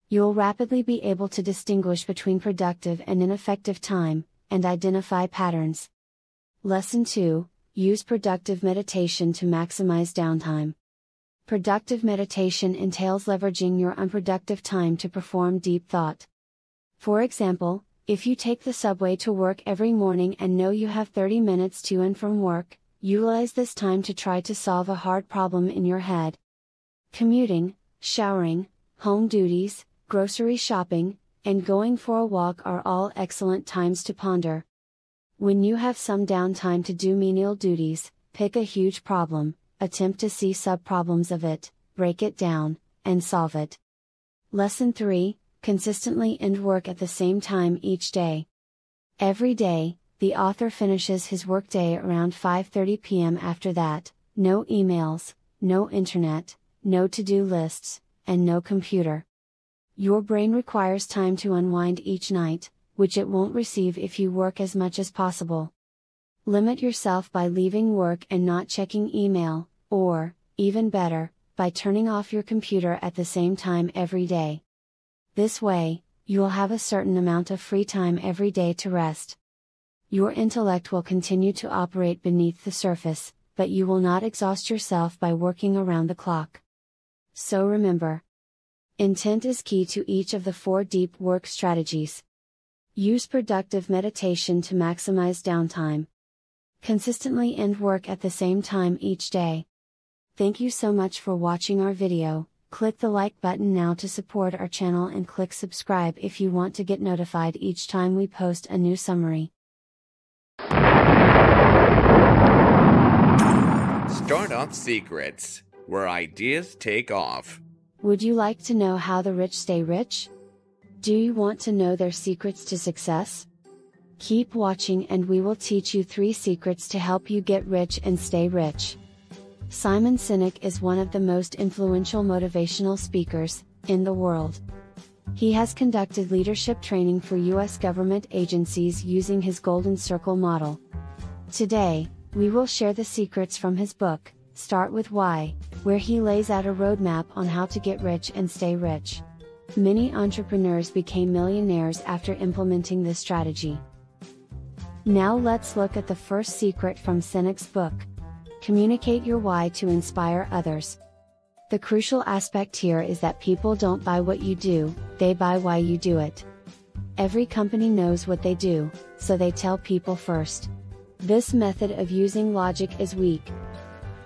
You'll rapidly be able to distinguish between productive and ineffective time, and identify patterns. Lesson 2: Use productive meditation to maximize downtime. Productive meditation entails leveraging your unproductive time to perform deep thought. For example, if you take the subway to work every morning and know you have 30 minutes to and from work, utilize this time to try to solve a hard problem in your head. Commuting, showering, home duties, grocery shopping, and going for a walk are all excellent times to ponder. When you have some downtime to do menial duties, pick a huge problem, attempt to see sub-problems of it, break it down, and solve it. Lesson 3: Consistently end work at the same time each day. Every day, the author finishes his workday around 5:30 p.m. After that, no emails, no internet, no to-do lists, and no computer. Your brain requires time to unwind each night, which it won't receive if you work as much as possible. Limit yourself by leaving work and not checking email, or, even better, by turning off your computer at the same time every day. This way, you'll have a certain amount of free time every day to rest. Your intellect will continue to operate beneath the surface, but you will not exhaust yourself by working around the clock. So remember, intent is key to each of the 4 deep work strategies. Use productive meditation to maximize downtime. Consistently end work at the same time each day. Thank you so much for watching our video. Click the like button now to support our channel and click subscribe if you want to get notified each time we post a new summary. Startup Secrets, where ideas take off. Would you like to know how the rich stay rich? Do you want to know their secrets to success? Keep watching and we will teach you 3 secrets to help you get rich and stay rich. Simon Sinek is one of the most influential motivational speakers in the world. He has conducted leadership training for U.S. government agencies using his Golden Circle model. Today, we will share the secrets from his book, Start With Why, where he lays out a roadmap on how to get rich and stay rich. Many entrepreneurs became millionaires after implementing this strategy. Now let's look at the first secret from Sinek's book. Communicate your why to inspire others. The crucial aspect here is that people don't buy what you do, they buy why you do it. Every company knows what they do, so they tell people first. This method of using logic is weak.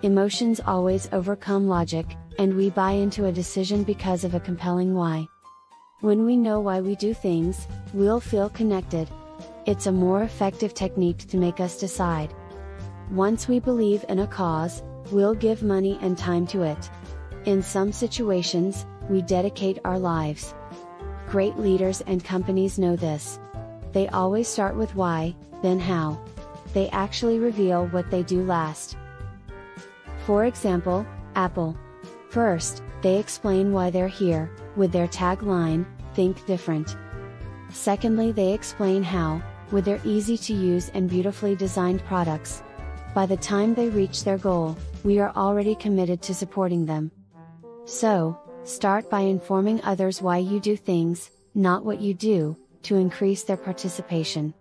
Emotions always overcome logic, and we buy into a decision because of a compelling why. When we know why we do things, we'll feel connected. It's a more effective technique to make us decide. Once we believe in a cause, we'll give money and time to it. In some situations, we dedicate our lives. Great leaders and companies know this. They always start with why, then how. They actually reveal what they do last. For example, Apple. First, they explain why they're here, with their tagline, "Think different." Secondly, they explain how, with their easy-to-use and beautifully designed products. By the time they reach their goal, we are already committed to supporting them. So, start by informing others why you do things, not what you do, to increase their participation.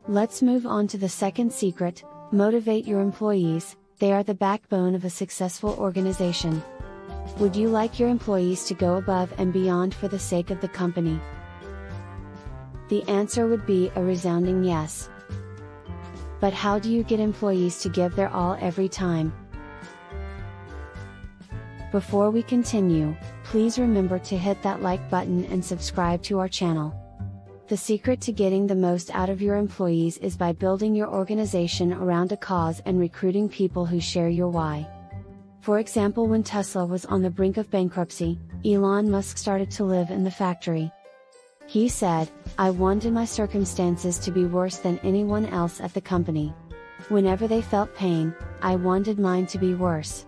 Let's move on to the second secret: motivate your employees. They are the backbone of a successful organization. Would you like your employees to go above and beyond for the sake of the company? The answer would be a resounding yes. But how do you get employees to give their all every time? Before we continue, please remember to hit that like button and subscribe to our channel. The secret to getting the most out of your employees is by building your organization around a cause and recruiting people who share your why. For example, when Tesla was on the brink of bankruptcy, Elon Musk started to live in the factory. He said, "I wanted my circumstances to be worse than anyone else at the company. Whenever they felt pain, I wanted mine to be worse."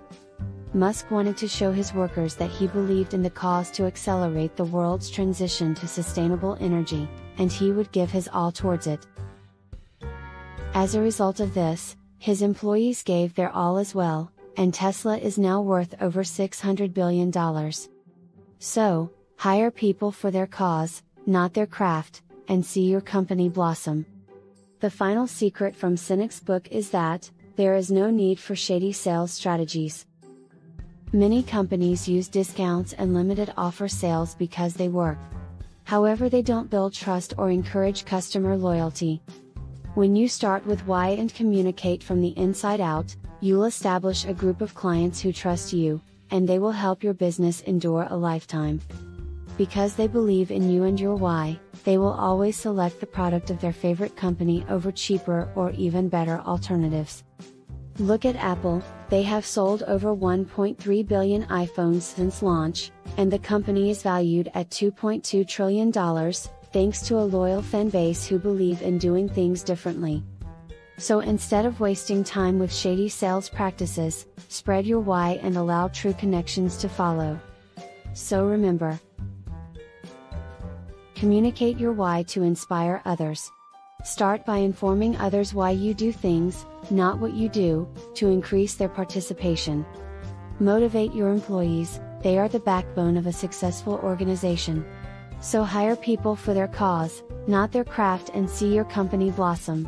Musk wanted to show his workers that he believed in the cause to accelerate the world's transition to sustainable energy, and he would give his all towards it. As a result of this, his employees gave their all as well, and Tesla is now worth over $600 billion. So, hire people for their cause, not their craft, and see your company blossom. The final secret from Sinek's book is that, there is no need for shady sales strategies. Many companies use discounts and limited offer sales because they work. However, they don't build trust or encourage customer loyalty. When you start with why and communicate from the inside out, you'll establish a group of clients who trust you, and they will help your business endure a lifetime. Because they believe in you and your why, they will always select the product of their favorite company over cheaper or even better alternatives. Look at Apple. They have sold over 1.3 billion iPhones since launch, and the company is valued at $2.2 trillion, thanks to a loyal fan base who believe in doing things differently. So instead of wasting time with shady sales practices, spread your why and allow true connections to follow. So remember, communicate your why to inspire others. Start by informing others why you do things, not what you do, to increase their participation. Motivate your employees. They are the backbone of a successful organization. So hire people for their cause, not their craft, and see your company blossom.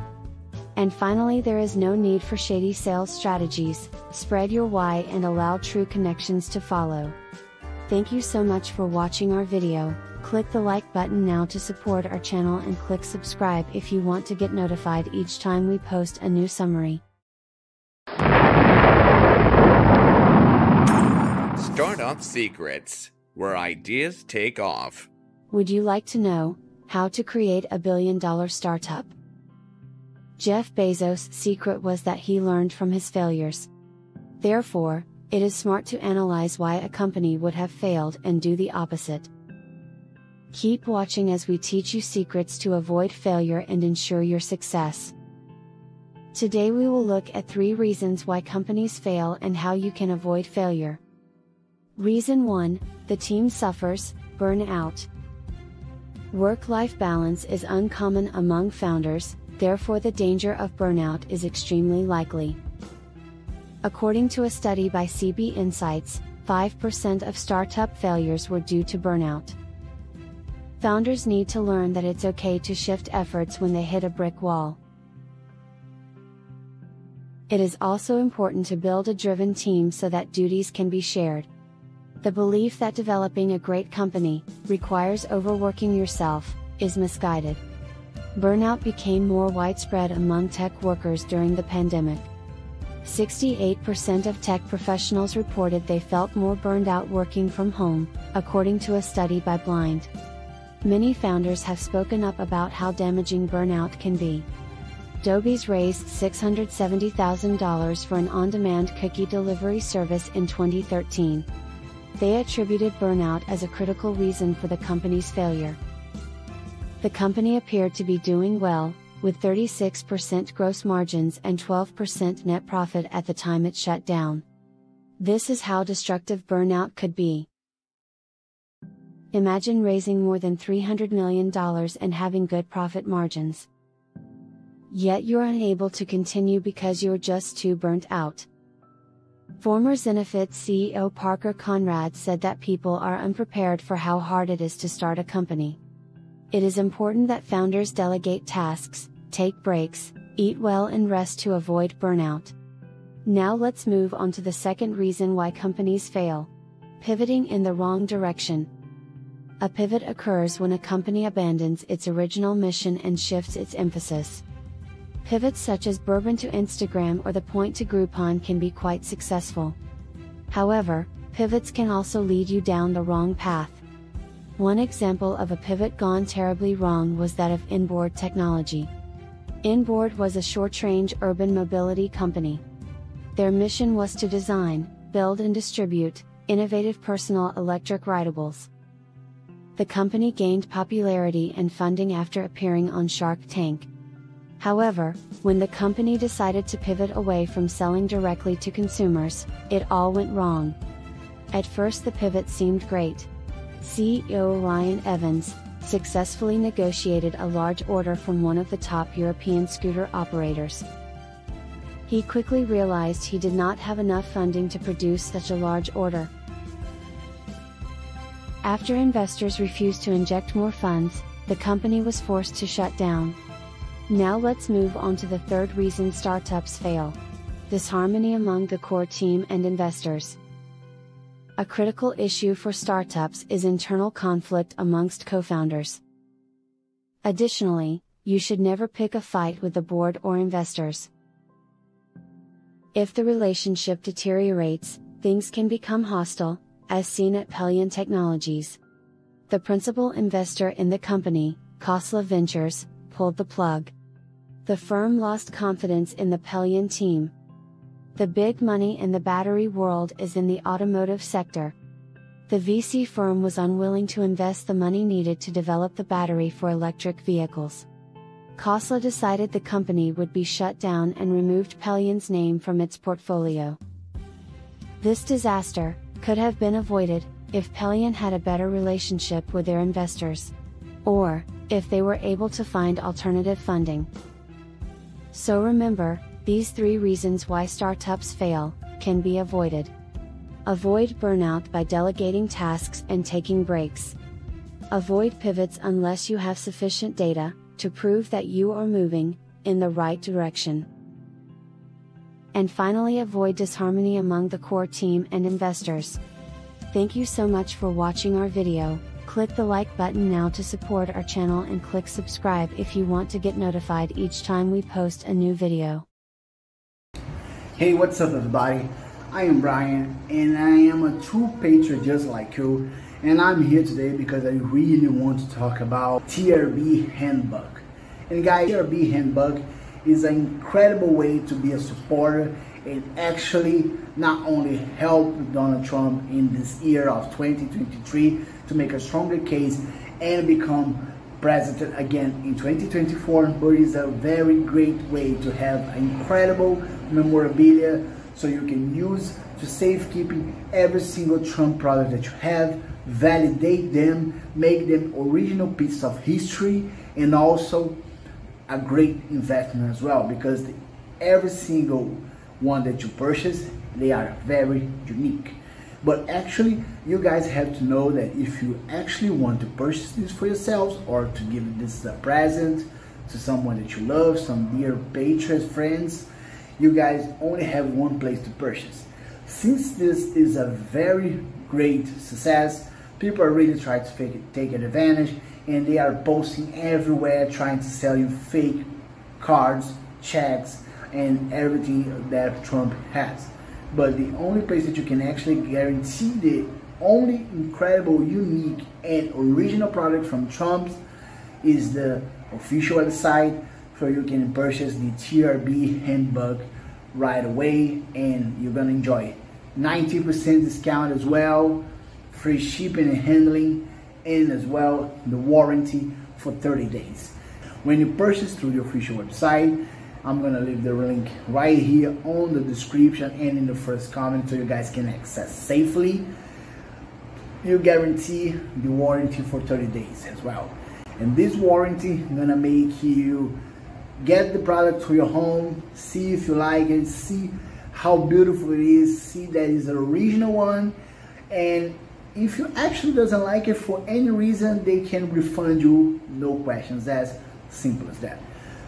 And finally, there is no need for shady sales strategies. Spread your why and allow true connections to follow. Thank you so much for watching our video. Click the like button now to support our channel and click subscribe if you want to get notified each time we post a new summary. Startup Secrets, where ideas take off. Would you like to know how to create a billion-dollar startup? Jeff Bezos' secret was that he learned from his failures. Therefore, it is smart to analyze why a company would have failed and do the opposite. Keep watching as we teach you secrets to avoid failure and ensure your success. Today we will look at 3 reasons why companies fail and how you can avoid failure. Reason 1, the team suffers, burnout. Work-life balance is uncommon among founders, therefore the danger of burnout is extremely likely. According to a study by CB Insights, 5% of startup failures were due to burnout. Founders need to learn that it's okay to shift efforts when they hit a brick wall. It is also important to build a driven team so that duties can be shared. The belief that developing a great company requires overworking yourself is misguided. Burnout became more widespread among tech workers during the pandemic. 68% of tech professionals reported they felt more burned out working from home, according to a study by Blind. Many founders have spoken up about how damaging burnout can be. Adobe's raised $670,000 for an on-demand cookie delivery service in 2013. They attributed burnout as a critical reason for the company's failure. The company appeared to be doing well, with 36% gross margins and 12% net profit at the time it shut down. This is how destructive burnout could be. Imagine raising more than $300 million and having good profit margins. Yet you're unable to continue because you're just too burnt out. Former Zenefit CEO Parker Conrad said that people are unprepared for how hard it is to start a company. It is important that founders delegate tasks, take breaks, eat well and rest to avoid burnout. Now let's move on to the second reason why companies fail: pivoting in the wrong direction. A pivot occurs when a company abandons its original mission and shifts its emphasis. Pivots such as Bourbon to Instagram or the Point to Groupon can be quite successful. However, pivots can also lead you down the wrong path. One example of a pivot gone terribly wrong was that of Inboard Technology. Inboard was a short-range urban mobility company. Their mission was to design, build and distribute innovative personal electric rideables. The company gained popularity and funding after appearing on Shark Tank. However, when the company decided to pivot away from selling directly to consumers, it all went wrong. At first the pivot seemed great. CEO Ryan Evans successfully negotiated a large order from one of the top European scooter operators. He quickly realized he did not have enough funding to produce such a large order. After investors refused to inject more funds, the company was forced to shut down. Now let's move on to the third reason startups fail: disharmony among the core team and investors. A critical issue for startups is internal conflict amongst co-founders. Additionally, you should never pick a fight with the board or investors. If the relationship deteriorates, things can become hostile, as seen at Pelion Technologies. The principal investor in the company, Khosla Ventures, pulled the plug. The firm lost confidence in the Pelion team. The big money in the battery world is in the automotive sector. The VC firm was unwilling to invest the money needed to develop the battery for electric vehicles. Khosla decided the company would be shut down and removed Pelion's name from its portfolio. This disaster could have been avoided if Pelion had a better relationship with their investors, or if they were able to find alternative funding. So remember, these 3 reasons why startups fail can be avoided. Avoid burnout by delegating tasks and taking breaks. Avoid pivots unless you have sufficient data to prove that you are moving in the right direction. And finally, avoid disharmony among the core team and investors. Thank you so much for watching our video. Click the like button now to support our channel and click subscribe if you want to get notified each time we post a new video. Hey, what's up everybody? I am Brian and I am a true patriot just like you, and I'm here today because I really want to talk about TRB Handbook. And guys, TRB Handbook is an incredible way to be a supporter and actually not only help Donald Trump in this year of 2023 to make a stronger case and become president again in 2024, but it's a very great way to have incredible memorabilia so you can use to safekeeping every single Trump product that you have, validate them, make them original pieces of history, and also a great investment as well, because every single one that you purchase, they are very unique. But actually, you guys have to know that if you actually want to purchase this for yourselves or to give this as a present to someone that you love, some dear patriots, friends, you guys only have one place to purchase. Since this is a very great success, people are really trying to take advantage, and they are posting everywhere trying to sell you fake cards, checks, and everything that Trump has. But the only place that you can actually guarantee the only incredible, unique, and original product from Trump's is the official website, so you can purchase the TRB handbook right away and you're gonna enjoy it. 90% discount as well, free shipping and handling, and as well the warranty for 30 days. When you purchase through the official website, I'm gonna leave the link right here on the description and in the first comment so you guys can access safely. You guarantee the warranty for 30 days as well. And this warranty gonna make you get the product to your home, see if you like it, see how beautiful it is, see that it's an original one, and if you actually doesn't like it for any reason, they can refund you, no questions, as simple as that.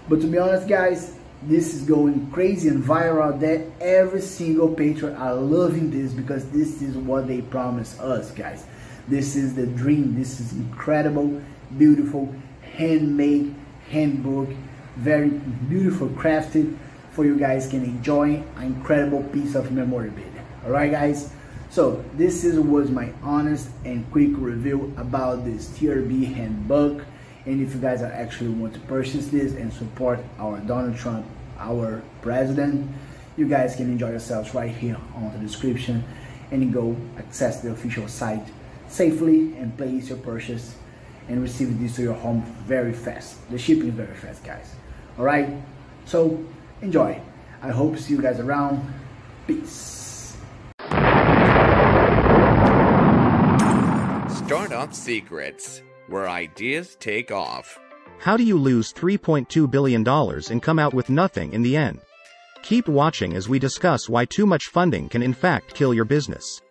But to be honest guys, this is going crazy and viral that every single patron are loving this because this is what they promised us guys. This is the dream. This is incredible, beautiful, handmade handbook, very beautiful, crafted, for you guys can enjoy an incredible piece of memorabilia. Alright guys, so this was my honest and quick review about this TRB handbook. And if you guys are actually want to purchase this and support our Donald Trump, our president, you guys can enjoy yourselves right here on the description and go access the official site safely and place your purchase and receive this to your home very fast. The shipping is very fast guys. Alright, so enjoy. I hope to see you guys around. Peace. Startup Secrets, where ideas take off. How do you lose $3.2 billion and come out with nothing in the end? Keep watching as we discuss why too much funding can in fact kill your business.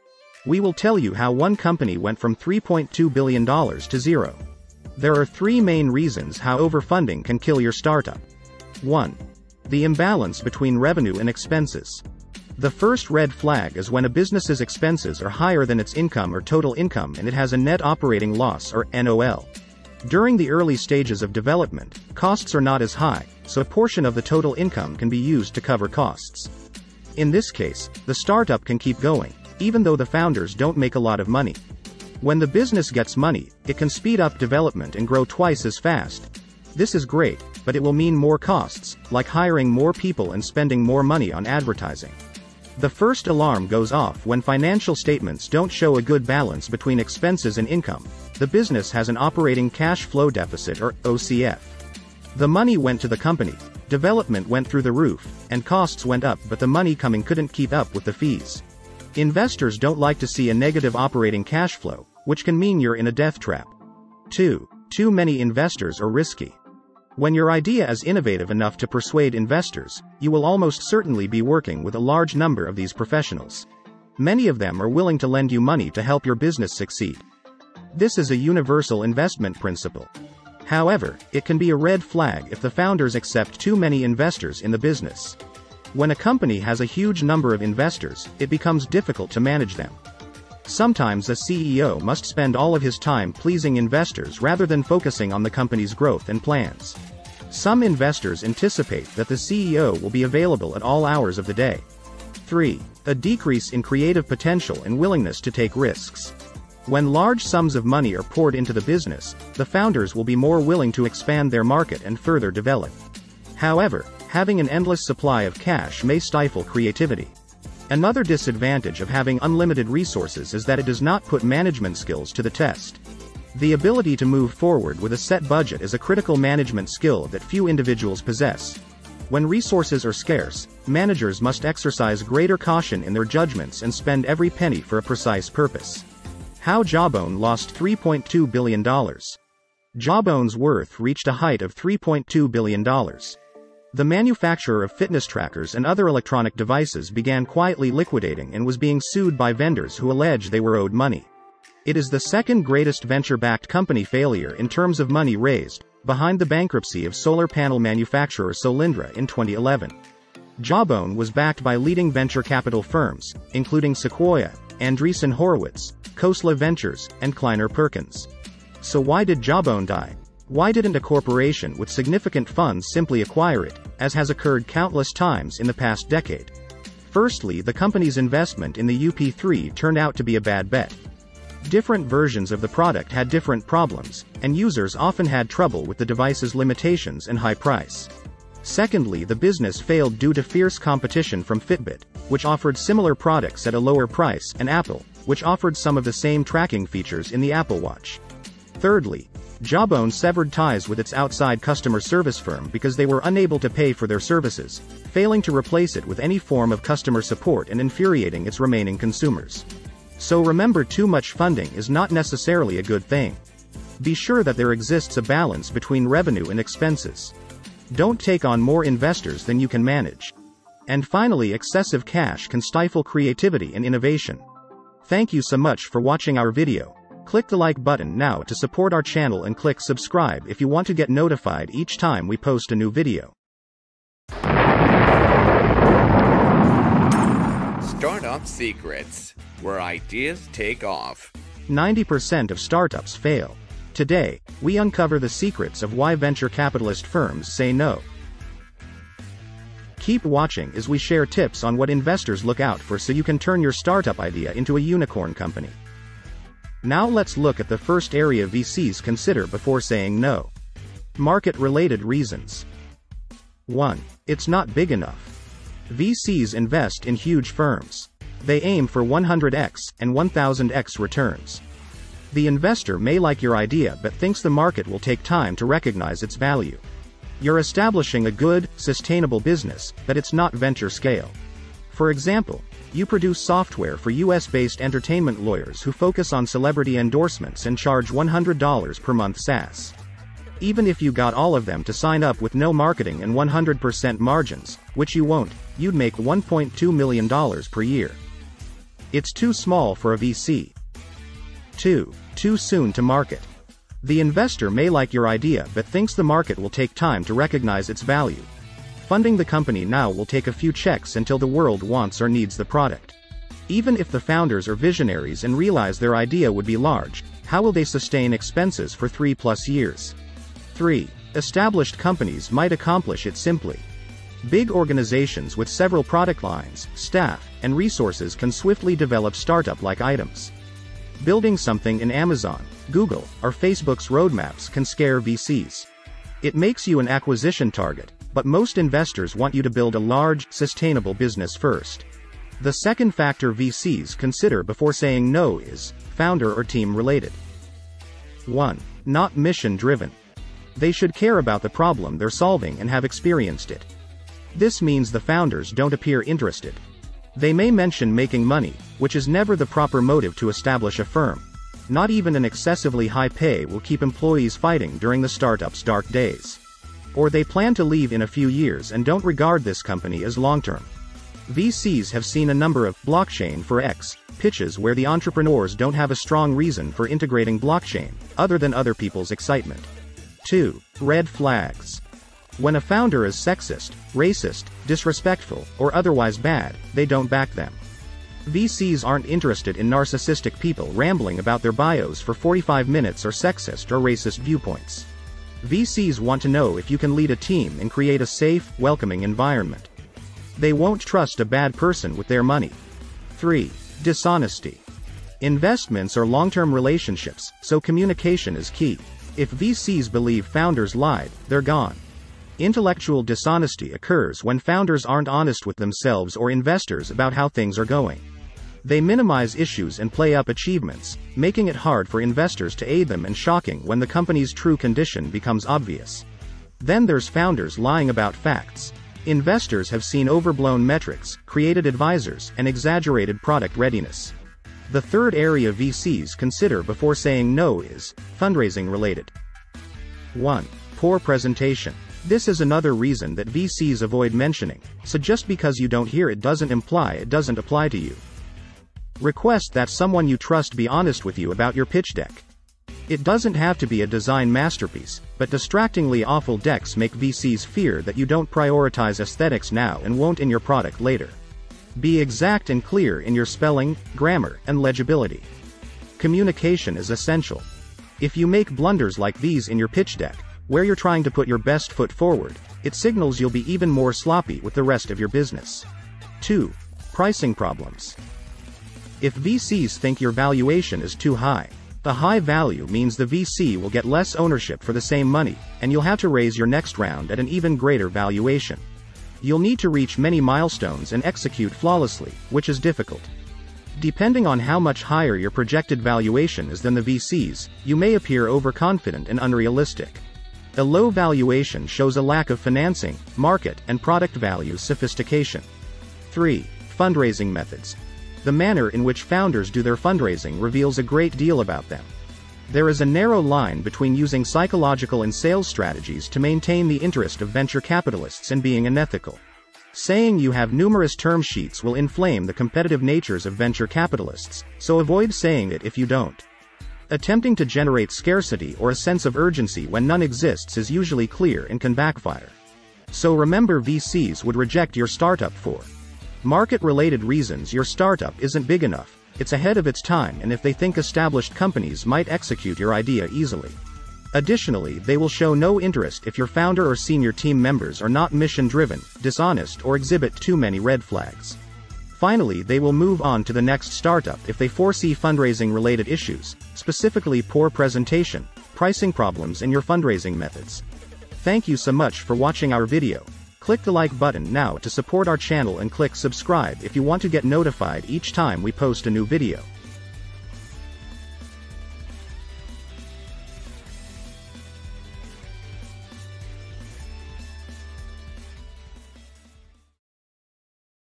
We will tell you how one company went from $3.2 billion to zero. There are three main reasons how overfunding can kill your startup. 1. The imbalance between revenue and expenses. The first red flag is when a business's expenses are higher than its income or total income and it has a net operating loss or NOL. During the early stages of development, costs are not as high, so a portion of the total income can be used to cover costs. In this case, the startup can keep going, even though the founders don't make a lot of money. When the business gets money, it can speed up development and grow twice as fast. This is great, but it will mean more costs, like hiring more people and spending more money on advertising. The first alarm goes off when financial statements don't show a good balance between expenses and income. The business has an operating cash flow deficit or OCF. The money went to the company, development went through the roof, and costs went up, but the money coming couldn't keep up with the fees. Investors don't like to see a negative operating cash flow, which can mean you're in a death trap. 2. Too many investors are risky. When your idea is innovative enough to persuade investors, you will almost certainly be working with a large number of these professionals. Many of them are willing to lend you money to help your business succeed. This is a universal investment principle. However, it can be a red flag if the founders accept too many investors in the business. When a company has a huge number of investors, it becomes difficult to manage them. Sometimes a CEO must spend all of his time pleasing investors rather than focusing on the company's growth and plans. Some investors anticipate that the CEO will be available at all hours of the day. 3. A decrease in creative potential and willingness to take risks. When large sums of money are poured into the business, the founders will be more willing to expand their market and further develop. However, having an endless supply of cash may stifle creativity. Another disadvantage of having unlimited resources is that it does not put management skills to the test. The ability to move forward with a set budget is a critical management skill that few individuals possess. When resources are scarce, managers must exercise greater caution in their judgments and spend every penny for a precise purpose. How Jawbone lost $3.2 billion. Jawbone's worth reached a height of $3.2 billion. The manufacturer of fitness trackers and other electronic devices began quietly liquidating and was being sued by vendors who allege they were owed money. It is the second greatest venture-backed company failure in terms of money raised, behind the bankruptcy of solar panel manufacturer Solyndra in 2011. Jawbone was backed by leading venture capital firms, including Sequoia, Andreessen Horowitz, Khosla Ventures, and Kleiner Perkins. So why did Jawbone die? Why didn't a corporation with significant funds simply acquire it, as has occurred countless times in the past decade? Firstly, the company's investment in the UP3 turned out to be a bad bet. Different versions of the product had different problems, and users often had trouble with the device's limitations and high price. Secondly, the business failed due to fierce competition from Fitbit, which offered similar products at a lower price, and Apple, which offered some of the same tracking features in the Apple Watch. Thirdly, Jawbone severed ties with its outside customer service firm because they were unable to pay for their services, failing to replace it with any form of customer support and infuriating its remaining consumers. So remember, too much funding is not necessarily a good thing. Be sure that there exists a balance between revenue and expenses. Don't take on more investors than you can manage. And finally, excessive cash can stifle creativity and innovation. Thank you so much for watching our video. Click the like button now to support our channel and click subscribe if you want to get notified each time we post a new video. Startup Secrets, where ideas take off. 90% of startups fail. Today, we uncover the secrets of why venture capitalist firms say no. Keep watching as we share tips on what investors look out for so you can turn your startup idea into a unicorn company. Now let's look at the first area VCs consider before saying no. Market-related reasons. 1. It's not big enough. VCs invest in huge firms. They aim for 100x and 1000x returns. The investor may like your idea but thinks the market will take time to recognize its value. You're establishing a good, sustainable business, but it's not venture scale. For example, you produce software for US-based entertainment lawyers who focus on celebrity endorsements and charge $100 per month SaaS. Even if you got all of them to sign up with no marketing and 100% margins, which you won't, you'd make $1.2 million per year. It's too small for a VC. 2. Too soon to market. The investor may like your idea but thinks the market will take time to recognize its value. Funding the company now will take a few checks until the world wants or needs the product. Even if the founders are visionaries and realize their idea would be large, how will they sustain expenses for 3+ years? 3. Established companies might accomplish it simply. Big organizations with several product lines, staff, and resources can swiftly develop startup-like items. Building something in Amazon, Google, or Facebook's roadmaps can scare VCs. It makes you an acquisition target, but most investors want you to build a large, sustainable business first. The second factor VCs consider before saying no is founder or team related. 1. Not mission-driven. They should care about the problem they're solving and have experienced it. This means the founders don't appear interested. They may mention making money, which is never the proper motive to establish a firm. Not even an excessively high pay will keep employees fighting during the startup's dark days. Or they plan to leave in a few years and don't regard this company as long-term. VCs have seen a number of blockchain for X pitches where the entrepreneurs don't have a strong reason for integrating blockchain, other than other people's excitement. 2. Red flags. When a founder is sexist, racist, disrespectful, or otherwise bad, they don't back them. VCs aren't interested in narcissistic people rambling about their bios for 45 minutes or sexist or racist viewpoints. VCs want to know if you can lead a team and create a safe, welcoming environment. They won't trust a bad person with their money. 3. Dishonesty. Investments are long-term relationships, so communication is key. If VCs believe founders lied, they're gone. Intellectual dishonesty occurs when founders aren't honest with themselves or investors about how things are going. They minimize issues and play up achievements, making it hard for investors to aid them and shocking when the company's true condition becomes obvious. Then there's founders lying about facts. Investors have seen overblown metrics, created advisors, and exaggerated product readiness. The third area VCs consider before saying no is fundraising related. 1. Poor presentation. This is another reason that VCs avoid mentioning, so just because you don't hear it doesn't imply it doesn't apply to you. Request that someone you trust be honest with you about your pitch deck. It doesn't have to be a design masterpiece, but distractingly awful decks make VCs fear that you don't prioritize aesthetics now and won't in your product later. Be exact and clear in your spelling, grammar, and legibility. Communication is essential. If you make blunders like these in your pitch deck, where you're trying to put your best foot forward, it signals you'll be even more sloppy with the rest of your business. 2. Pricing problems. If VCs think your valuation is too high, the high value means the VC will get less ownership for the same money, and you'll have to raise your next round at an even greater valuation. You'll need to reach many milestones and execute flawlessly, which is difficult. Depending on how much higher your projected valuation is than the VCs, you may appear overconfident and unrealistic. A low valuation shows a lack of financing, market, and product value sophistication. 3. Fundraising methods. The manner in which founders do their fundraising reveals a great deal about them. There is a narrow line between using psychological and sales strategies to maintain the interest of venture capitalists and being unethical. Saying you have numerous term sheets will inflame the competitive natures of venture capitalists, so avoid saying it if you don't. Attempting to generate scarcity or a sense of urgency when none exists is usually clear and can backfire. So remember, VCs would reject your startup for market-related reasons. Your startup isn't big enough, it's ahead of its time, and if they think established companies might execute your idea easily. Additionally, they will show no interest if your founder or senior team members are not mission-driven, dishonest, or exhibit too many red flags. Finally, they will move on to the next startup if they foresee fundraising-related issues, specifically poor presentation, pricing problems, and your fundraising methods. Thank you so much for watching our video. Click the like button now to support our channel and click subscribe if you want to get notified each time we post a new video.